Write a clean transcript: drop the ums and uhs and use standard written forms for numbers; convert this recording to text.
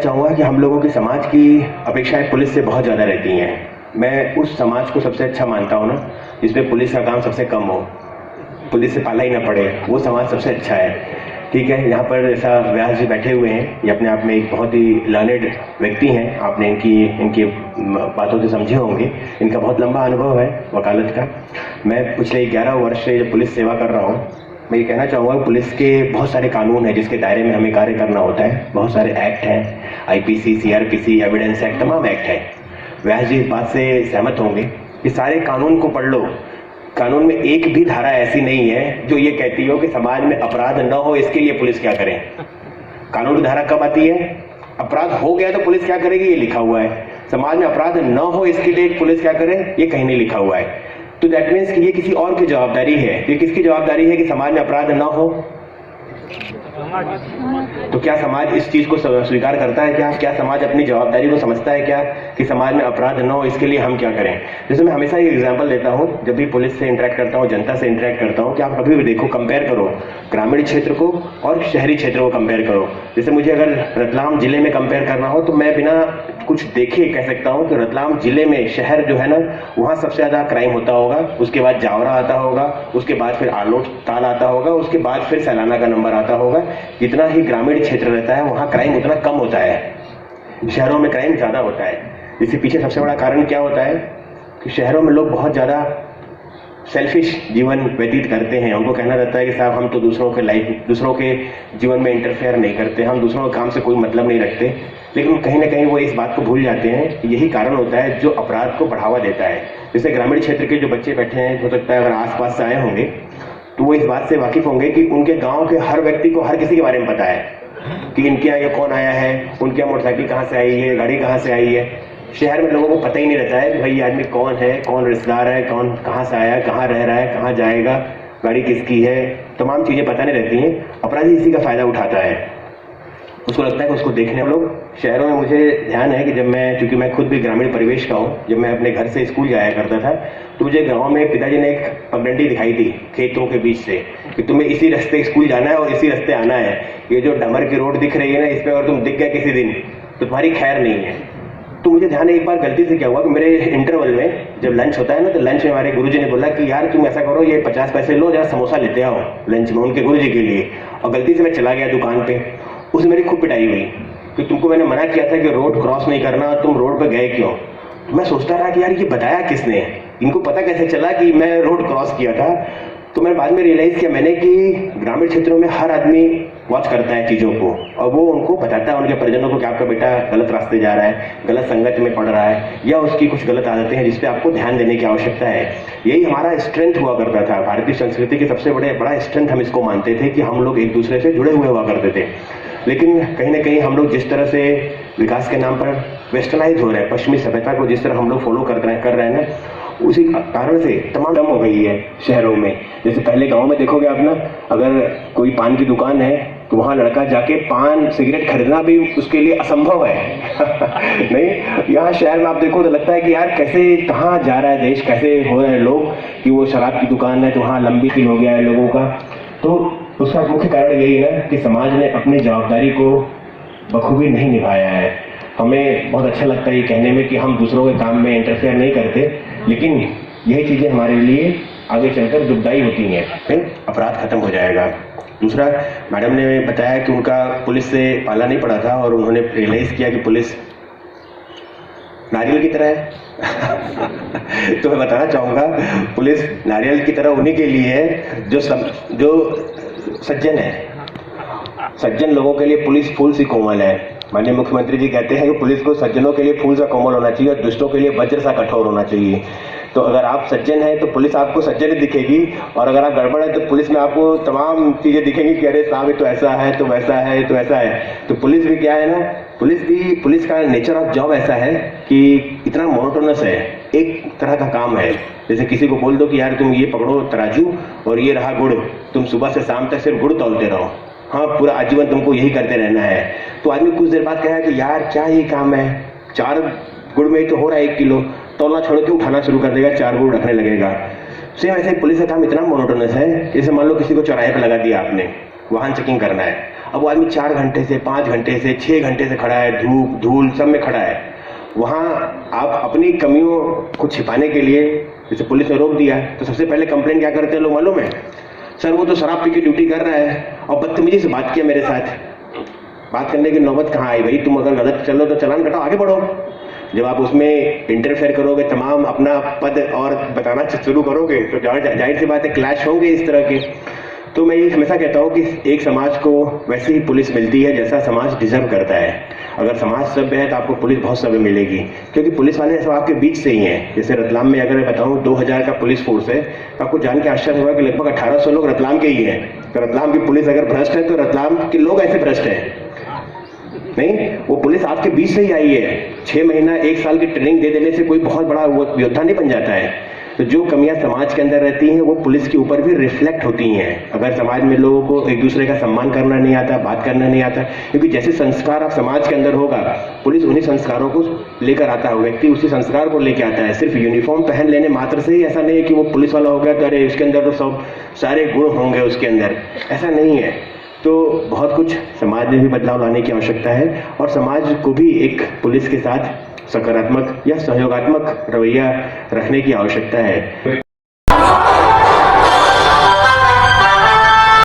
चाहूँगा कि हम लोगों की समाज की अपेक्षाएं पुलिस से बहुत ज़्यादा रहती हैं। मैं उस समाज को सबसे अच्छा मानता हूँ ना, जिसमें पुलिस का काम सबसे कम हो, पुलिस से पाला ही ना पड़े, वो समाज सबसे अच्छा है। ठीक है, यहाँ पर ऐसा व्यास जी बैठे हुए हैं, ये अपने आप में एक बहुत ही लर्नेड व्यक्ति हैं। आपने इनकी बातों से समझे होंगे। इनका बहुत लंबा अनुभव है वकालत का। मैं पिछले 11 वर्ष से जब पुलिस सेवा कर रहा हूँ, मैं ये कहना चाहूँगा पुलिस के बहुत सारे कानून हैं जिसके दायरे में हमें कार्य करना होता है। बहुत सारे एक्ट हैं, आईपीसी, सीआरपीसी, एविडेंस एक्ट, तमाम एक्ट हैं। व्यास जी इस बात से सहमत होंगे कि सारे कानून को पढ़ लो, कानून में एक भी धारा ऐसी नहीं है जो ये कहती हो कि समाज में अपराध न हो इसके लिए पुलिस क्या करे। कानून की धारा कब आती है? अपराध हो गया तो पुलिस क्या करेगी, ये लिखा हुआ है। समाज में अपराध न हो इसके लिए पुलिस क्या करे, ये कहीं नहीं लिखा हुआ है। तो दैट मीन्स कि ये किसी और की जवाबदारी है। ये किसकी जवाबदारी है कि समाज में अपराध न हो? तो क्या समाज इस चीज को स्वीकार करता है? क्या समाज अपनी जवाबदारी को समझता है क्या कि समाज में अपराध न हो इसके लिए हम क्या करें? जैसे मैं हमेशा ये एग्जांपल देता हूँ जब भी पुलिस से इंटरेक्ट करता हूँ, जनता से इंटरेक्ट करता हूँ, कि आप कभी भी देखो, कंपेयर करो ग्रामीण क्षेत्र को और शहरी क्षेत्र को कंपेयर करो। जैसे मुझे अगर रतलाम जिले में कंपेयर करना हो तो मैं बिना कुछ देखे कह सकता हूँ कि रतलाम जिले में, शहर जो है ना, वहाँ सबसे ज्यादा क्राइम होता होगा, उसके बाद जावरा आता होगा, उसके बाद फिर आलोट ताल आता होगा, उसके बाद फिर सैलाना का नंबर आता होगा। जितना ही ग्रामीण क्षेत्र रहता है वहाँ क्राइम उतना कम होता है, शहरों में क्राइम ज्यादा होता है। इसके पीछे सबसे बड़ा कारण क्या होता है कि शहरों में लोग बहुत ज्यादा सेल्फिश जीवन व्यतीत करते हैं। उनको कहना रहता है कि साहब हम तो दूसरों के जीवन में इंटरफेयर नहीं करते, हम दूसरों के काम से कोई मतलब नहीं रखते। लेकिन कहीं ना कहीं वो इस बात को भूल जाते हैं। यही कारण होता है जो अपराध को बढ़ावा देता है। जैसे ग्रामीण क्षेत्र के जो बच्चे बैठे हैं, हो सकता है अगर आसपास से आए होंगे तो वो इस बात से वाकिफ होंगे कि उनके गांव के हर व्यक्ति को हर किसी के बारे में पता है कि इनके यहाँ ये कौन आया है, उनके यहाँ मोटरसाइकिल कहाँ से आई है, गाड़ी कहाँ से आई है। शहर में लोगों को पता ही नहीं रहता है कि भाई ये आदमी कौन है, कौन रिश्तेदार है, कौन कहाँ से आया है, कहाँ रह रहा है, कहाँ जाएगा, गाड़ी किसकी है, तमाम चीजें पता नहीं रहती हैं। अपराधी इसी का फायदा उठाता है। उसको लगता है कि उसको देखने हम लोग। शहरों में मुझे ध्यान है कि जब मैं, चूंकि मैं खुद भी ग्रामीण परिवेश का हूँ, जब मैं अपने घर से स्कूल जाया करता था तो मुझे गांव में पिताजी ने एक पगडंडी दिखाई थी खेतों के बीच से कि तुम्हें इसी रास्ते स्कूल जाना है और इसी रास्ते आना है। ये जो डमर की रोड दिख रही है ना, इस पर अगर तुम दिख गए किसी दिन तो तुम्हारी खैर नहीं है। तो मुझे ध्यान है एक बार गलती से क्या हुआ कि मेरे इंटरवल में जब लंच होता है ना, तो लंच में हमारे गुरुजी ने बोला कि यार तुम ऐसा करो, ये 50 पैसे लो, जरा समोसा लेते आओ लंच में, उनके गुरुजी के लिए। और गलती से मैं चला गया दुकान पे। उसमें मेरी खूब पिटाई हुई कि तुमको मैंने मना किया था कि रोड क्रॉस नहीं करना, तुम रोड पे गए क्यों? मैं सोचता रहा कि यार ये बताया किसने, इनको पता कैसे चला कि मैं रोड क्रॉस किया था। तो मैंने बाद में रियलाइज किया मैंने कि ग्रामीण क्षेत्रों में हर आदमी वॉच करता है चीजों को और वो उनको बताता है उनके परिजनों को कि आपका बेटा गलत रास्ते जा रहा है, गलत संगत में पड़ रहा है, या उसकी कुछ गलत आदतें हैं जिसपे आपको ध्यान देने की आवश्यकता है। यही हमारा स्ट्रेंथ हुआ करता था। भारतीय संस्कृति की सबसे बड़ा स्ट्रेंथ हम इसको मानते थे कि हम लोग एक दूसरे से जुड़े हुए हुआ करते थे। लेकिन कहीं ना कहीं हम लोग जिस तरह से विकास के नाम पर वेस्टर्नाइज हो रहे हैं, पश्चिमी सभ्यता को जिस तरह हम लोग फॉलो कर रहे हैं ना, उसी कारण से तमाम कम हो गई है शहरों में। जैसे पहले गांव में देखोगे आप ना, अगर कोई पान की दुकान है तो वहां लड़का जाके पान सिगरेट खरीदना भी उसके लिए असंभव है नहीं, यहाँ शहर में आप देखो तो लगता है कि यार कैसे, कहाँ जा रहा है देश, कैसे हो रहे हैं लोग कि वो शराब की दुकान है तो वहाँ लंबी क्यू हो गया है लोगों का। तो उसका मुख्य कारण यही है ना कि समाज ने अपनी जवाबदारी को बखूबी नहीं निभाया है। हमें बहुत अच्छा लगता है ये कहने में कि हम दूसरों के काम में इंटरफेयर नहीं करते, लेकिन यही चीजें हमारे लिए आगे चलकर दुखदायी होती हैं। फिर अपराध खत्म हो जाएगा। दूसरा, मैडम ने बताया कि उनका पुलिस से पाला नहीं पड़ा था और उन्होंने रियलाइज किया कि पुलिस नारियल की तरह है तो मैं बताना चाहूंगा पुलिस नारियल की तरह उन्हीं के लिए है जो सज्जन है। सज्जन लोगों के लिए पुलिस फूल सी कोमल है। माननीय मुख्यमंत्री जी कहते हैं कि पुलिस को सज्जनों के लिए फूल सा कोमल होना चाहिए और दुष्टों के लिए वज्र सा कठोर होना चाहिए। तो अगर आप सज्जन हैं तो पुलिस आपको सज्जन ही दिखेगी, और अगर आप गड़बड़ है तो पुलिस में आपको तमाम चीजें दिखेंगी कि अरे साहब ये तो ऐसा है, तो वैसा है, तो ऐसा है। तो पुलिस भी क्या है ना, पुलिस का नेचर ऑफ जॉब ऐसा है कि इतना मोनोटोनस है, एक तरह का काम है। जैसे किसी को बोल दो कि यार तुम ये पकड़ो तराजू और ये रहा गुड़, तुम सुबह से शाम तक सिर्फ गुड़ तौलते रहो, हाँ पूरा आजीवन तुमको यही करते रहना है। तो आदमी कुछ देर बाद कहेगा कि यार क्या ये काम है, 4 गुड़ में ही तो हो रहा है 1 किलो, तौलना छोड़ के उठाना शुरू कर देगा, 4 गुड़ रखने लगेगा। सेम ऐसे पुलिस का काम इतना मोनोटोनस है, जैसे मान लो किसी को चौराहे पर लगा दिया आपने, वाहन चेकिंग करना है। अब वो आदमी 4 घंटे से 5 घंटे से 6 घंटे से खड़ा है, धूप धूल सब में खड़ा है। वहाँ आप अपनी कमियों को छिपाने के लिए, जैसे पुलिस ने रोक दिया तो सबसे पहले कंप्लेंट क्या करते हैं लोग मालूम है? सर वो तो शराब पी के ड्यूटी कर रहा है और बदतमीजी से बात किया मेरे साथ। बात करने की नौबत कहाँ आई भाई? तुम अगर गलत चलो तो चालान कटाओ, आगे बढ़ो। जब आप उसमें इंटरफेयर करोगे, तमाम अपना पद और बताना शुरू करोगे तो जाहिर सी बात है क्लैश होंगे इस तरह के। तो मैं ये हमेशा कहता हूँ कि एक समाज को वैसे ही पुलिस मिलती है जैसा समाज डिजर्व करता है। अगर समाज सभ्य है तो आपको पुलिस बहुत सभ्य मिलेगी, क्योंकि पुलिस वाले सब आपके बीच से ही हैं। जैसे रतलाम में अगर मैं बताऊँ 2000 का पुलिस फोर्स है, तो आपको जान के आश्चर्य होगा कि लगभग 1800 लोग रतलाम के ही हैं। तो रतलाम की पुलिस अगर भ्रष्ट है तो रतलाम के लोग ऐसे भ्रष्ट हैं? नहीं, वो पुलिस आपके बीच से ही आई है। 6 महीना 1 साल की ट्रेनिंग दे देने से कोई बहुत बड़ा योद्धा नहीं बन जाता है। तो जो कमियां समाज के अंदर रहती हैं वो पुलिस के ऊपर भी रिफ्लेक्ट होती हैं। अगर समाज में लोगों को एक दूसरे का सम्मान करना नहीं आता, बात करना नहीं आता, क्योंकि जैसे संस्कार आप समाज के अंदर होगा, पुलिस उन्हीं संस्कारों को लेकर आता है, व्यक्ति उसी संस्कार को लेकर आता है। सिर्फ यूनिफॉर्म पहन लेने मात्र से ही ऐसा नहीं है कि वो पुलिस वाला हो गया तो अरे उसके अंदर तो सब सारे गुण होंगे उसके अंदर, ऐसा नहीं है। तो बहुत कुछ समाज में भी बदलाव लाने की आवश्यकता है और समाज को भी एक पुलिस के साथ सकारात्मक या सहयोगात्मक रवैया रखने की आवश्यकता है।